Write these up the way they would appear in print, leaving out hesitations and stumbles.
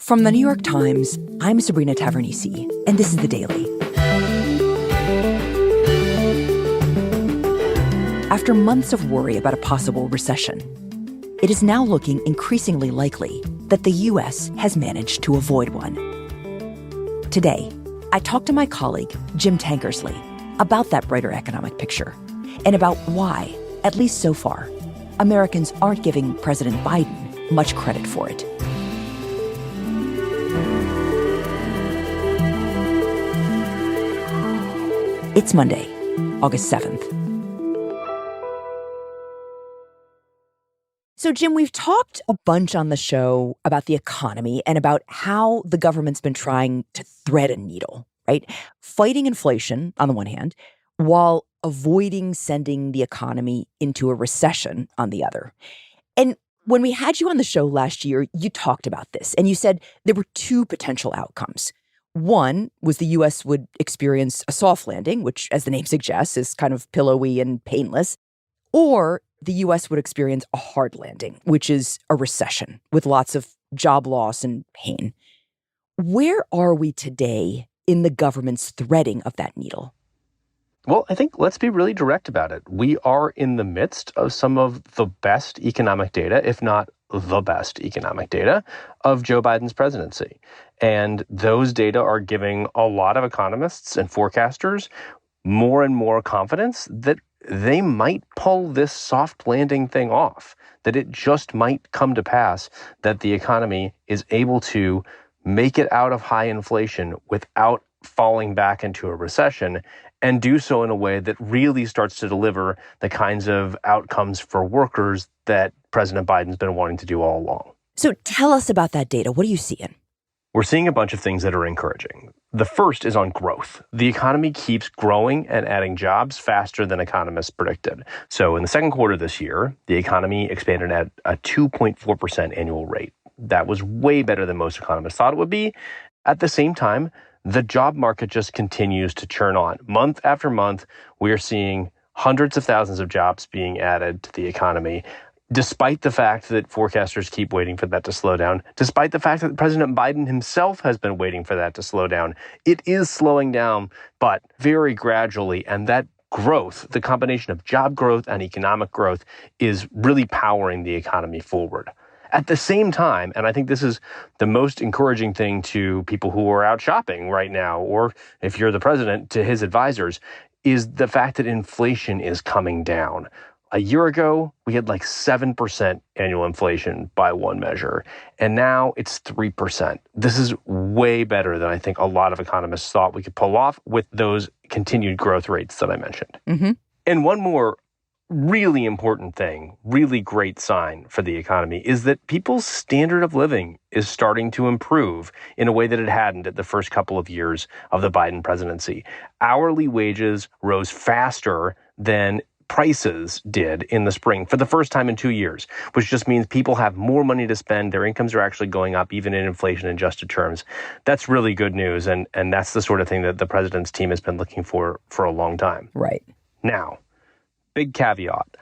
From the New York Times, I'm Sabrina Tavernise, and this is The Daily. After months of worry about a possible recession, it is now looking increasingly likely that the U.S. has managed to avoid one. Today, I talked to my colleague, Jim Tankersley, about that brighter economic picture and about why, at least so far, Americans aren't giving President Biden much credit for it. It's Monday, August 7th. So, Jim, we've talked a bunch on the show about the economy and about how the government's been trying to thread a needle, right? Fighting inflation, on the one hand, while avoiding sending the economy into a recession on the other. And when we had you on the show last year, you talked about this, and you said there were two potential outcomes. One was the U.S. would experience a soft landing, which, as the name suggests, is kind of pillowy and painless, or the U.S. would experience a hard landing, which is a recession with lots of job loss and pain. Where are we today in the government's threading of that needle? Well, I think let's be really direct about it. We are in the midst of some of the best economic data, if not the best economic data, of Joe Biden's presidency. And those data are giving a lot of economists and forecasters more and more confidence that they might pull this soft landing thing off, that it just might come to pass that the economy is able to make it out of high inflation without falling back into a recession, and do so in a way that really starts to deliver the kinds of outcomes for workers that President Biden's been wanting to do all along. So tell us about that data. What are you seeing? We're seeing a bunch of things that are encouraging. The first is on growth. The economy keeps growing and adding jobs faster than economists predicted. So in the second quarter this year, the economy expanded at a 2.4% annual rate. That was way better than most economists thought it would be. At the same time, the job market just continues to churn on. Month after month, we are seeing hundreds of thousands of jobs being added to the economy, despite the fact that forecasters keep waiting for that to slow down, despite the fact that President Biden himself has been waiting for that to slow down. It is slowing down, but very gradually, and that growth, the combination of job growth and economic growth, is really powering the economy forward. At the same time, and I think this is the most encouraging thing to people who are out shopping right now, or if you're the president, to his advisors, is the fact that inflation is coming down. A year ago, we had like 7% annual inflation by one measure, and now it's 3%. This is way better than I think a lot of economists thought we could pull off with those continued growth rates that I mentioned. Mm-hmm. And one more really important thing, really great sign for the economy, is that people's standard of living is starting to improve in a way that it hadn't at the first couple of years of the Biden presidency. Hourly wages rose faster than prices did in the spring for the first time in 2 years, which just means people have more money to spend. Their incomes are actually going up, even in inflation-adjusted terms. That's really good news, and that's the sort of thing that the president's team has been looking for a long time. Right. Now, big caveat.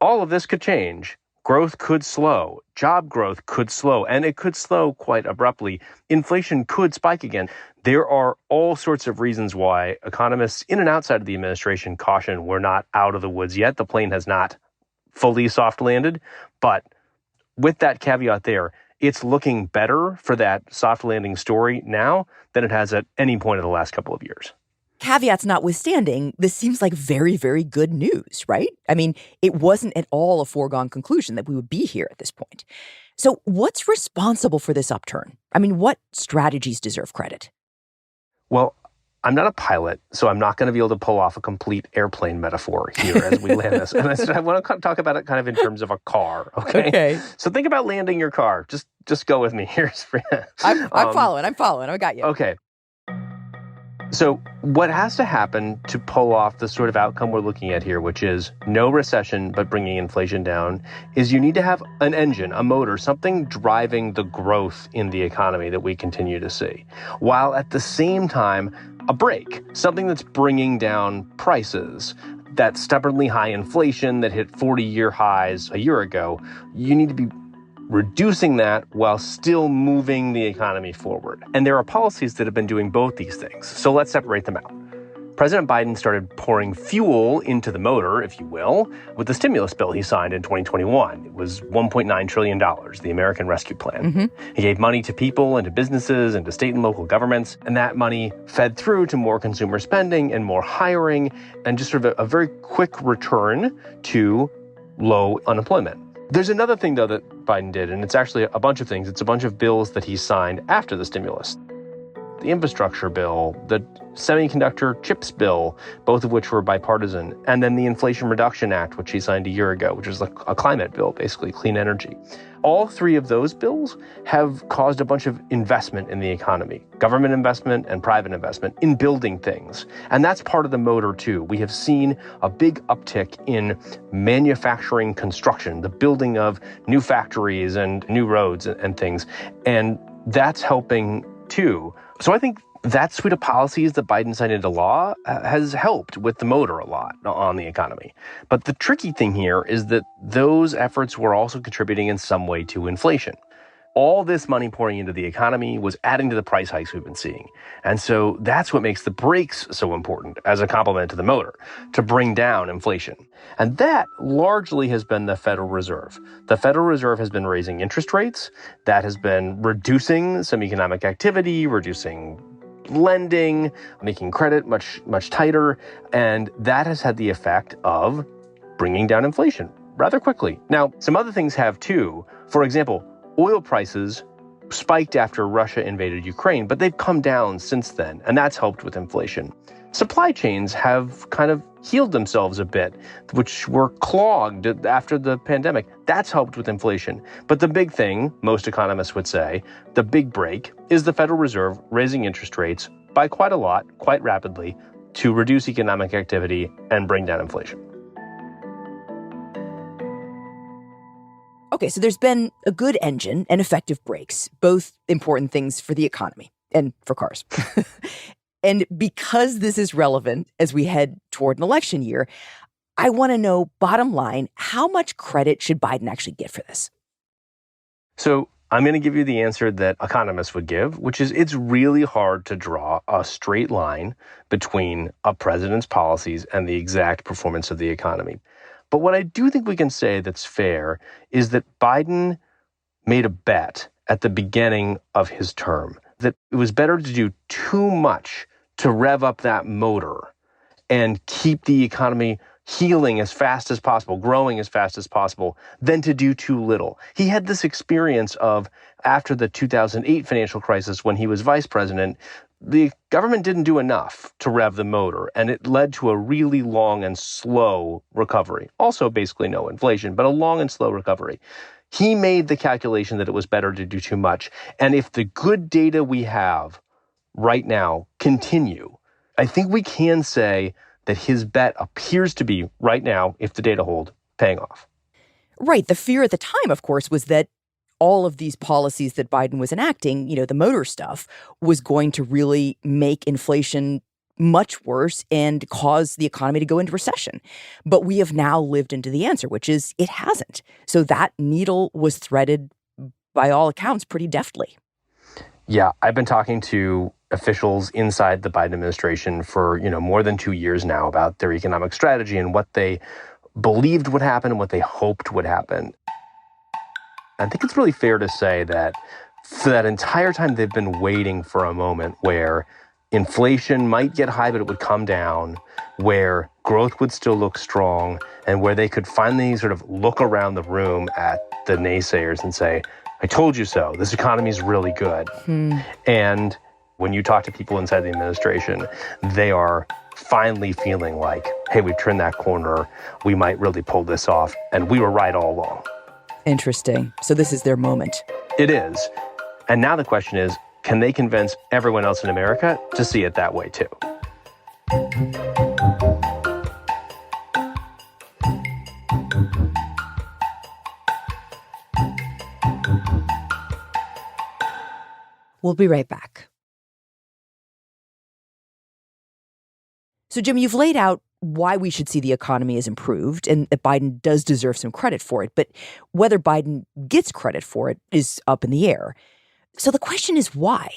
All of this could change. Growth could slow. Job growth could slow, and it could slow quite abruptly. Inflation could spike again. There are all sorts of reasons why economists in and outside of the administration caution we're not out of the woods yet. The plane has not fully soft landed. But with that caveat there, it's looking better for that soft landing story now than it has at any point in the last couple of years. Caveats notwithstanding, this seems like very, very good news, right? I mean, it wasn't at all a foregone conclusion that we would be here at this point. So what's responsible for this upturn? I mean, what strategies deserve credit? Well, I'm not a pilot, so I'm not going to be able to pull off a complete airplane metaphor here as we land this. And I want to talk about it kind of in terms of a car, okay? So think about landing your car. Just go with me here. I'm following. I got you. Okay. So what has to happen to pull off the sort of outcome we're looking at here, which is no recession but bringing inflation down, is you need to have an engine, a motor, something driving the growth in the economy that we continue to see, while at the same time, a brake, something that's bringing down prices. That stubbornly high inflation that hit 40-year highs a year ago, you need to be reducing that while still moving the economy forward. And there are policies that have been doing both these things. So let's separate them out. President Biden started pouring fuel into the motor, if you will, with the stimulus bill he signed in 2021. It was $1.9 trillion, the American Rescue Plan. He gave money to people and to businesses and to state and local governments, and that money fed through to more consumer spending and more hiring and just sort of a very quick return to low unemployment. There's another thing, though, that Biden did, and it's actually a bunch of things. It's a bunch of bills that he signed after the stimulus. The infrastructure bill, the semiconductor chips bill, both of which were bipartisan, and then the Inflation Reduction Act, which he signed a year ago, which is a climate bill, basically, clean energy. All three of those bills have caused a bunch of investment in the economy, government investment and private investment in building things. And that's part of the motor, too. We have seen a big uptick in manufacturing construction, the building of new factories and new roads and things. And that's helping, too. So I think that suite of policies that Biden signed into law has helped with the motor a lot on the economy. But the tricky thing here is that those efforts were also contributing in some way to inflation. All this money pouring into the economy was adding to the price hikes we've been seeing. And so that's what makes the brakes so important as a complement to the motor, to bring down inflation. And that largely has been the Federal Reserve. The Federal Reserve has been raising interest rates. That has been reducing some economic activity, reducing lending, making credit much tighter. And that has had the effect of bringing down inflation rather quickly. Now, some other things have too. For example, oil prices spiked after Russia invaded Ukraine, but they've come down since then, and that's helped with inflation. Supply chains have kind of healed themselves a bit, which were clogged after the pandemic. That's helped with inflation. But the big thing, most economists would say, the big break, is the Federal Reserve raising interest rates by quite a lot, quite rapidly, to reduce economic activity and bring down inflation. Okay, so there's been a good engine and effective brakes, both important things for the economy and for cars. And because this is relevant as we head toward an election year, I want to know, bottom line, how much credit should Biden actually get for this? So I'm going to give you the answer that economists would give, which is it's really hard to draw a straight line between a president's policies and the exact performance of the economy. But what I do think we can say that's fair is that Biden made a bet at the beginning of his term that it was better to do too much to rev up that motor and keep the economy healing as fast as possible, growing as fast as possible, than to do too little. He had this experience of, after the 2008 financial crisis when he was vice president, the government didn't do enough to rev the motor, and it led to a really long and slow recovery. Also, basically no inflation, but a long and slow recovery. He made the calculation that it was better to do too much. And if the good data we have right now continue, I think we can say that his bet appears to be, right now, if the data hold, paying off. Right. The fear at the time, of course, was that all of these policies that Biden was enacting, the motor stuff, was going to really make inflation much worse and cause the economy to go into recession. But we have now lived into the answer, which is it hasn't. So that needle was threaded, by all accounts, pretty deftly. Yeah, I've been talking to officials inside the Biden administration for, more than 2 years now about their economic strategy and what they believed would happen and what they hoped would happen. I think it's really fair to say that for that entire time, they've been waiting for a moment where inflation might get high, but it would come down, where growth would still look strong, and where they could finally sort of look around the room at the naysayers and say, I told you so. This economy is really good. And when you talk to people inside the administration, they are finally feeling like, hey, we've turned that corner. We might really pull this off. And we were right all along. Interesting. So this is their moment. It is. And now the question is, can they convince everyone else in America to see it that way too? We'll be right back. So, Jim, you've laid out why we should see the economy as improved and that Biden does deserve some credit for it. But whether Biden gets credit for it is up in the air. So the question is why?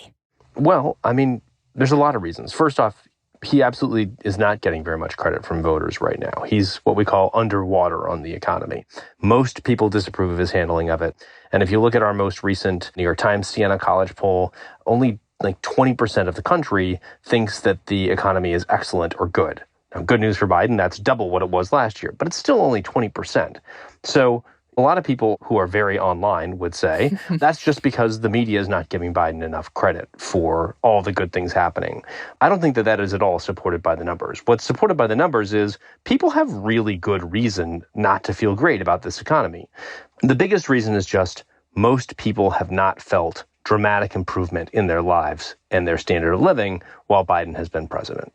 Well, I mean, there's a lot of reasons. First off, he absolutely is not getting very much credit from voters right now. He's what we call underwater on the economy. Most people disapprove of his handling of it. And if you look at our most recent New York Times Siena College poll, only like 20% of the country thinks that the economy is excellent or good. Now, good news for Biden, that's double what it was last year, but it's still only 20%. So a lot of people who are very online would say that's just because the media is not giving Biden enough credit for all the good things happening. I don't think that that is at all supported by the numbers. What's supported by the numbers is people have really good reason not to feel great about this economy. The biggest reason is just most people have not felt dramatic improvement in their lives and their standard of living while Biden has been president.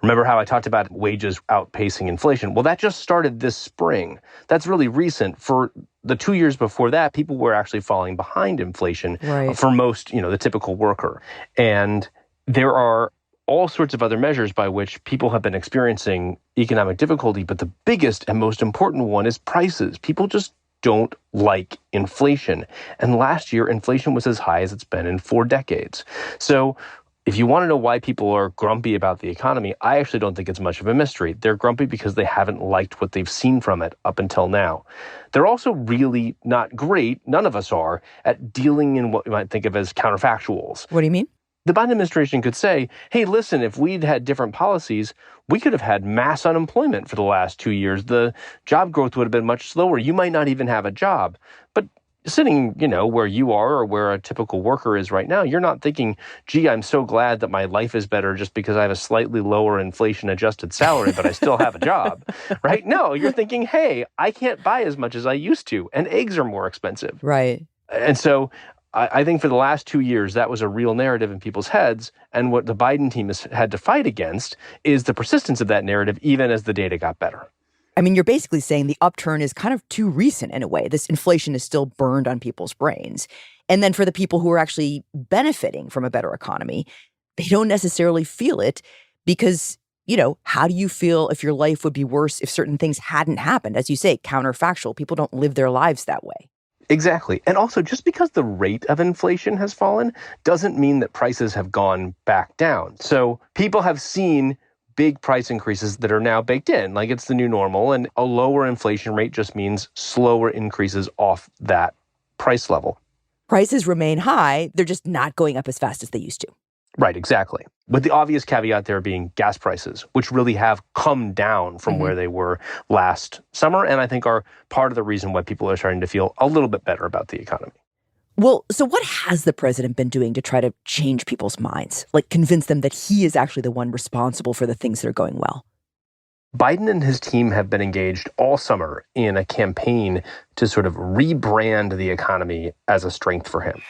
Remember how I talked about wages outpacing inflation? Well, that just started this spring. That's really recent. For the 2 years before that, people were actually falling behind inflation for most, the typical worker. And there are all sorts of other measures by which people have been experiencing economic difficulty. But the biggest and most important one is prices. People just don't like inflation. And last year, inflation was as high as it's been in 4 decades. So if you want to know why people are grumpy about the economy, I actually don't think it's much of a mystery. They're grumpy because they haven't liked what they've seen from it up until now. They're also really not great, none of us are, at dealing in what we might think of as counterfactuals. What do you mean? The Biden administration could say, hey, listen, if we'd had different policies, we could have had mass unemployment for the last 2 years. The job growth would have been much slower. You might not even have a job. But sitting, where you are or where a typical worker is right now, you're not thinking, gee, I'm so glad that my life is better just because I have a slightly lower inflation-adjusted salary, but I still have a job, right? No, you're thinking, hey, I can't buy as much as I used to, and eggs are more expensive. Right. And so I think for the last 2 years, that was a real narrative in people's heads. And what the Biden team has had to fight against is the persistence of that narrative, even as the data got better. I mean, you're basically saying the upturn is kind of too recent in a way. This inflation is still burned on people's brains. And then for the people who are actually benefiting from a better economy, they don't necessarily feel it because, how do you feel if your life would be worse if certain things hadn't happened? As you say, counterfactual. People don't live their lives that way. Exactly. And also, just because the rate of inflation has fallen doesn't mean that prices have gone back down. So people have seen big price increases that are now baked in, like it's the new normal, and a lower inflation rate just means slower increases off that price level. Prices remain high, they're just not going up as fast as they used to. Right, exactly. With the obvious caveat there being gas prices, which really have come down from where they were last summer, and I think are part of the reason why people are starting to feel a little bit better about the economy. Well, so what has the president been doing to try to change people's minds? Like convince them that he is actually the one responsible for the things that are going well? Biden and his team have been engaged all summer in a campaign to sort of rebrand the economy as a strength for him.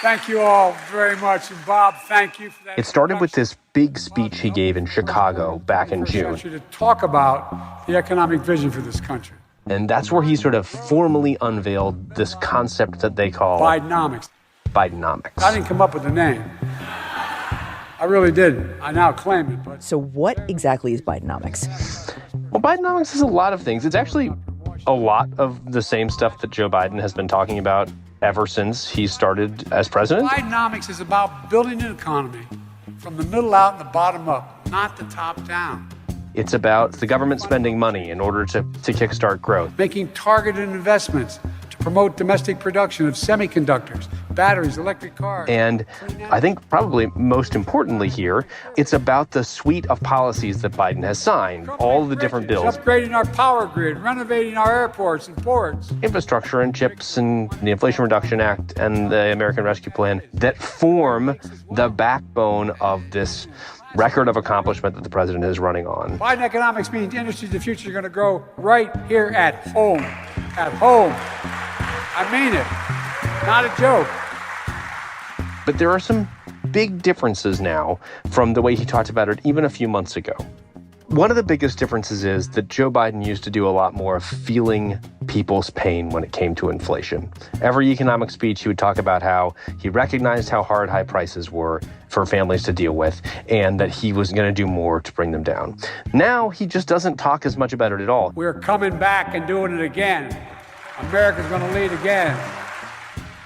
Thank you all very much. And Bob, thank you for that. It started with this big speech he gave in Chicago back in June. To talk about the economic vision for this country. And that's where he sort of formally unveiled this concept that they call Bidenomics. Bidenomics. I didn't come up with the name. I really didn't. I now claim it. But so what exactly is Bidenomics? Well, Bidenomics is a lot of things. It's actually a lot of the same stuff that Joe Biden has been talking about ever since he started as president. Bidenomics is about building an economy from the middle out and the bottom up, not the top down. It's about the government spending money in order to kickstart growth. Making targeted investments to promote domestic production of semiconductors, batteries, electric cars. And I think probably most importantly here, it's about the suite of policies that Biden has signed, all the different bills. Upgrading our power grid, renovating our airports and ports. Infrastructure and chips and the Inflation Reduction Act and the American Rescue Plan that form the backbone of this record of accomplishment that the president is running on. Biden economics means industries of the future are going to grow right here at home. At home. I mean it. Not a joke. But there are some big differences now from the way he talked about it even a few months ago. One of the biggest differences is that Joe Biden used to do a lot more of feeling people's pain when it came to inflation. Every economic speech, he would talk about how he recognized how hard high prices were for families to deal with and that he was going to do more to bring them down. Now, he just doesn't talk as much about it at all. We're coming back and doing it again. America's going to lead again.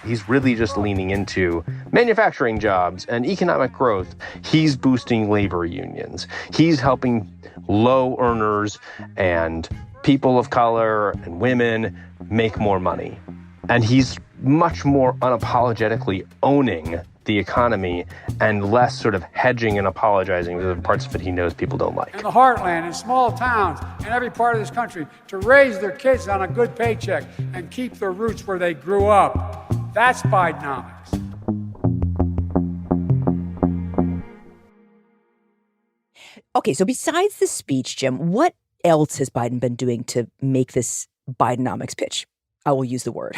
He's really just leaning into manufacturing jobs and economic growth. He's boosting labor unions. He's helping low earners and people of color and women make more money. And he's much more unapologetically owning the economy and less sort of hedging and apologizing for the parts of it he knows people don't like. In the heartland, in small towns, in every part of this country, to raise their kids on a good paycheck and keep their roots where they grew up. That's Bidenomics. Okay, so besides the speech, Jim, what else has Biden been doing to make this Bidenomics pitch? I will use the word.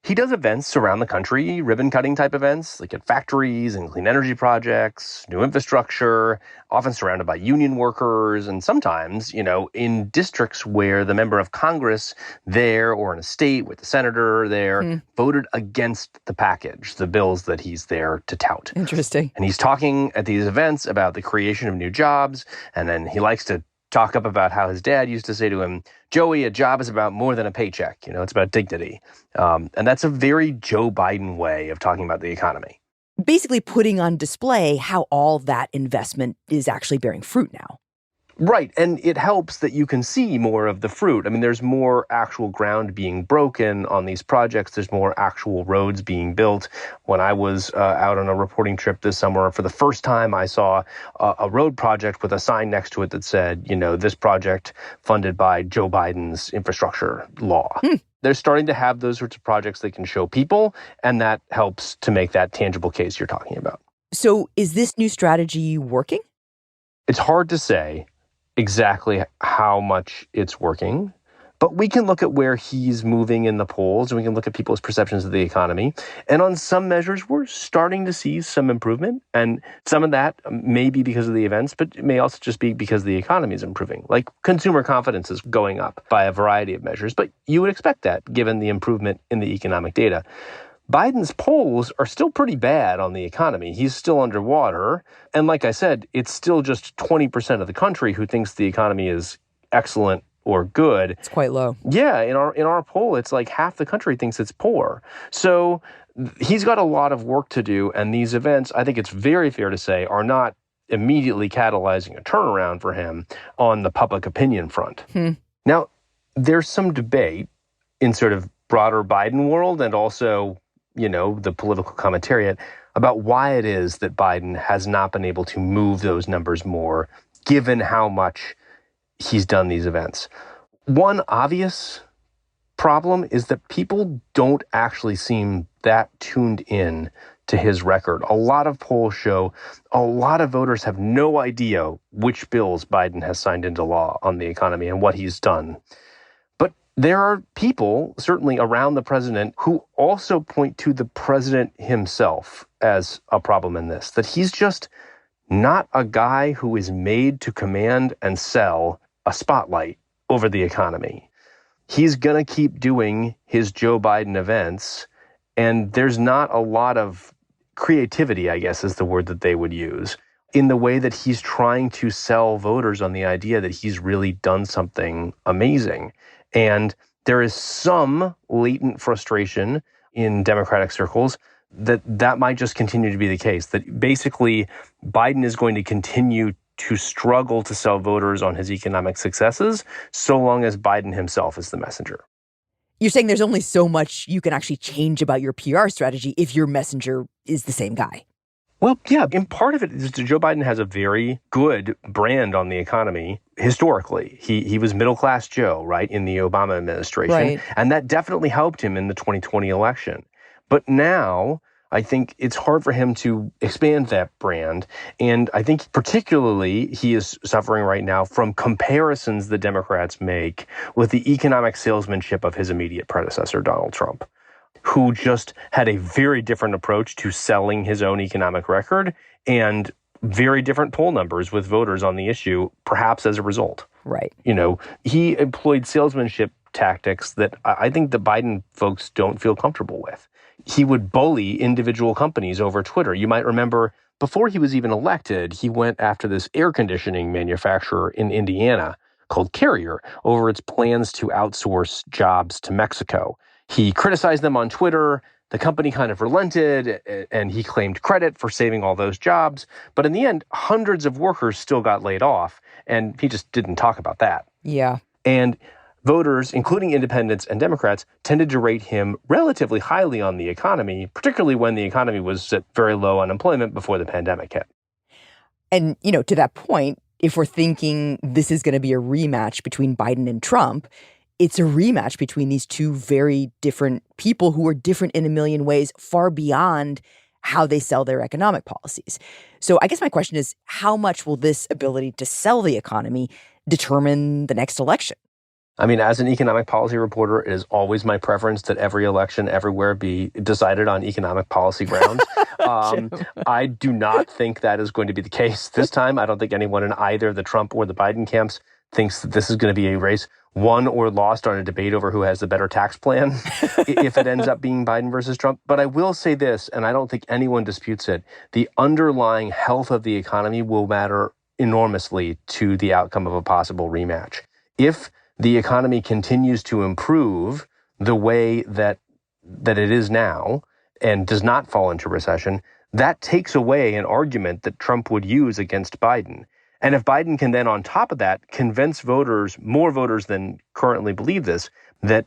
He does events around the country, ribbon-cutting type events, like at factories and clean energy projects, new infrastructure, often surrounded by union workers, and sometimes, in districts where the member of Congress there or in a state with the senator there voted against the package, the bills that he's there to tout. Interesting. And he's talking at these events about the creation of new jobs, and then he likes to talk up about how his dad used to say to him, Joey, a job is about more than a paycheck. It's about dignity. And that's a very Joe Biden way of talking about the economy. Basically putting on display how all that investment is actually bearing fruit now. Right. And it helps that you can see more of the fruit. I mean, there's more actual ground being broken on these projects. There's more actual roads being built. When I was out on a reporting trip this summer, for the first time, I saw a road project with a sign next to it that said, this project funded by Joe Biden's infrastructure law. They're starting to have those sorts of projects that can show people, and that helps to make that tangible case you're talking about. So is this new strategy working? It's hard to say exactly how much it's working, but we can look at where he's moving in the polls, and we can look at people's perceptions of the economy. And on some measures, we're starting to see some improvement. And some of that may be because of the events, but it may also just be because the economy is improving. Like consumer confidence is going up by a variety of measures, but you would expect that given the improvement in the economic data. Biden's polls are still pretty bad on the economy. He's still underwater. And like I said, it's still just 20% of the country who thinks the economy is excellent or good. It's quite low. Yeah, in our poll, it's like half the country thinks it's poor. So he's got a lot of work to do. And these events, I think it's very fair to say, are not immediately catalyzing a turnaround for him on the public opinion front. Now, there's some debate in sort of broader Biden world and also the political commentariat about why it is that Biden has not been able to move those numbers more, given how much he's done these events. One obvious problem is that people don't actually seem that tuned in to his record. A lot of polls show a lot of voters have no idea which bills Biden has signed into law on the economy and what he's done. There are people, certainly around the president, who also point to the president himself as a problem in this, that he's just not a guy who is made to command and sell a spotlight over the economy. He's going to keep doing his Joe Biden events, and there's not a lot of creativity, I guess is the word that they would use, in the way that he's trying to sell voters on the idea that he's really done something amazing. And there is some latent frustration in Democratic circles that might just continue to be the case, that basically Biden is going to continue to struggle to sell voters on his economic successes so long as Biden himself is the messenger. You're saying there's only so much you can actually change about your PR strategy if your messenger is the same guy. Well, yeah, and part of it is that Joe Biden has a very good brand on the economy historically. He was middle-class Joe, right, in the Obama administration. Right. And that definitely helped him in the 2020 election. But now I think it's hard for him to expand that brand. And I think particularly he is suffering right now from comparisons the Democrats make with the economic salesmanship of his immediate predecessor, Donald Trump, who just had a very different approach to selling his own economic record. And very different poll numbers with voters on the issue, perhaps as a result. Right. He employed salesmanship tactics that I think the Biden folks don't feel comfortable with. He would bully individual companies over Twitter. You might remember before he was even elected, he went after this air conditioning manufacturer in Indiana called Carrier over its plans to outsource jobs to Mexico. He criticized them on Twitter. The company kind of relented, and he claimed credit for saving all those jobs. But in the end, hundreds of workers still got laid off, and he just didn't talk about that. Yeah. And voters, including independents and Democrats, tended to rate him relatively highly on the economy, particularly when the economy was at very low unemployment before the pandemic hit. And, to that point, if we're thinking this is going to be a rematch between Biden and Trump, it's a rematch between these two very different people who are different in a million ways, far beyond how they sell their economic policies. So I guess my question is, how much will this ability to sell the economy determine the next election? I mean, as an economic policy reporter, it is always my preference that every election everywhere be decided on economic policy grounds. I do not think that is going to be the case this time. I don't think anyone in either the Trump or the Biden camps thinks that this is going to be a race won or lost on a debate over who has the better tax plan if it ends up being Biden versus Trump. But I will say this, and I don't think anyone disputes it, the underlying health of the economy will matter enormously to the outcome of a possible rematch. If the economy continues to improve the way that it is now and does not fall into recession, that takes away an argument that Trump would use against Biden. And if Biden can then, on top of that, convince voters, more voters than currently believe this, that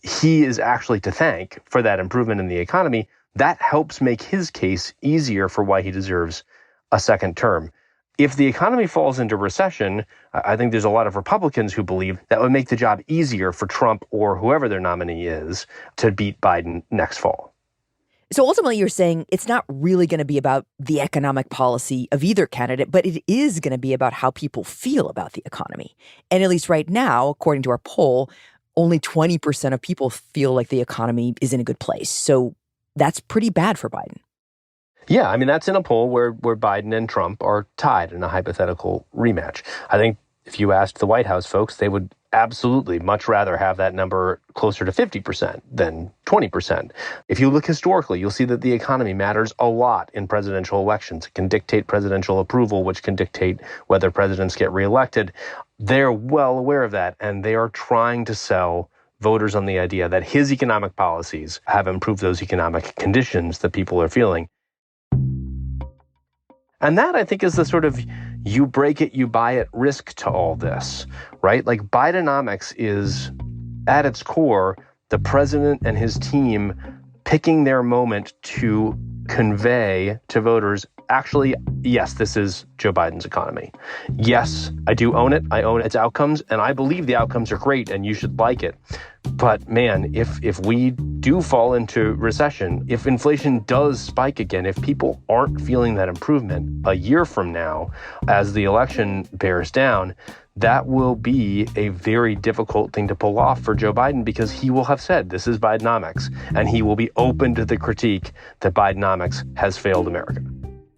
he is actually to thank for that improvement in the economy, that helps make his case easier for why he deserves a second term. If the economy falls into recession, I think there's a lot of Republicans who believe that would make the job easier for Trump or whoever their nominee is to beat Biden next fall. So ultimately, you're saying it's not really going to be about the economic policy of either candidate, but it is going to be about how people feel about the economy. And at least right now, according to our poll, only 20% of people feel like the economy is in a good place. So that's pretty bad for Biden. Yeah, I mean, that's in a poll where Biden and Trump are tied in a hypothetical rematch. I think if you asked the White House folks, they would absolutely much rather have that number closer to 50% than 20%. If you look historically, you'll see that the economy matters a lot in presidential elections. It can dictate presidential approval, which can dictate whether presidents get reelected. They're well aware of that, and they are trying to sell voters on the idea that his economic policies have improved those economic conditions that people are feeling. And that, I think, is the sort of you break it, you buy it risk to all this, right? Like Bidenomics is, at its core, the president and his team picking their moment to convey to voters, actually, yes, this is Joe Biden's economy. Yes, I do own it. I own its outcomes, and I believe the outcomes are great, and you should like it. But man, if we do fall into recession, if inflation does spike again, if people aren't feeling that improvement a year from now, as the election bears down, that will be a very difficult thing to pull off for Joe Biden, because he will have said this is Bidenomics, and he will be open to the critique that Bidenomics has failed America.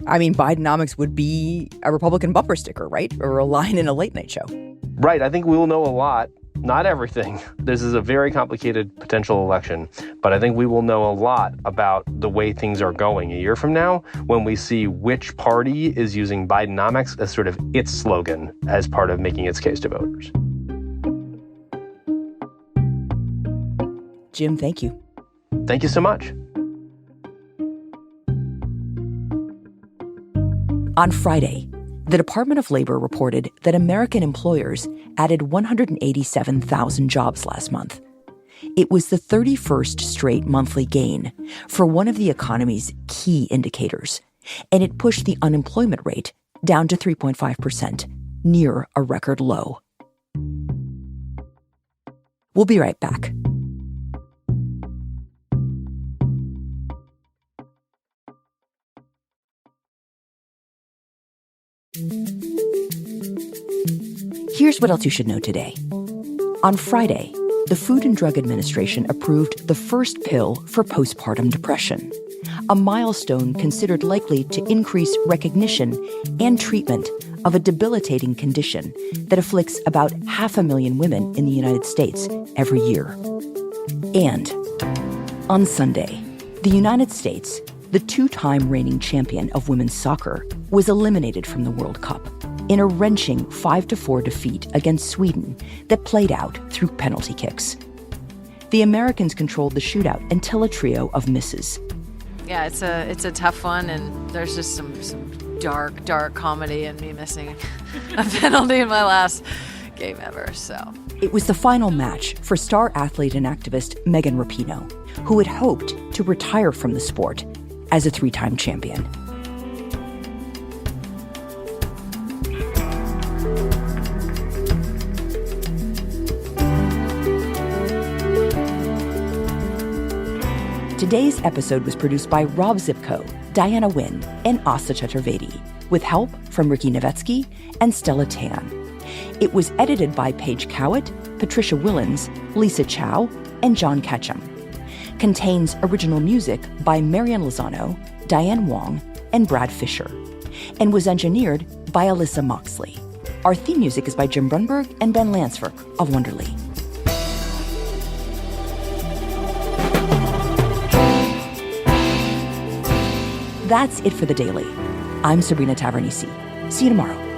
I mean, Bidenomics would be a Republican bumper sticker, right? Or a line in a late night show. Right. I think we will know a lot. Not everything. This is a very complicated potential election, but I think we will know a lot about the way things are going a year from now when we see which party is using Bidenomics as sort of its slogan as part of making its case to voters. Jim, thank you. Thank you so much. On Friday, the Department of Labor reported that American employers added 187,000 jobs last month. It was the 31st straight monthly gain for one of the economy's key indicators, and it pushed the unemployment rate down to 3.5%, near a record low. We'll be right back. Here's what else you should know today. On Friday, the Food and Drug Administration approved the first pill for postpartum depression, a milestone considered likely to increase recognition and treatment of a debilitating condition that afflicts about 500,000 women in the United States every year. And on Sunday, the United States, the two-time reigning champion of women's soccer, was eliminated from the World Cup in a wrenching 5-4 defeat against Sweden that played out through penalty kicks. The Americans controlled the shootout until a trio of misses. Yeah, it's a tough one, and there's just some dark comedy in me missing a penalty in my last game ever, so. It was the final match for star athlete and activist Megan Rapinoe, who had hoped to retire from the sport as a 3-time champion. Today's episode was produced by Rob Zipko, Diana Wynn, and Asta Chaturvedi, with help from Ricky Novetsky and Stella Tan. It was edited by Paige Cowett, Patricia Willens, Lisa Chow, and John Ketchum. Contains original music by Marian Lozano, Diane Wong, and Brad Fisher, and was engineered by Alyssa Moxley. Our theme music is by Jim Brunberg and Ben Lansford of Wonderly. That's it for The Daily. I'm Sabrina Tavernisi. See you tomorrow.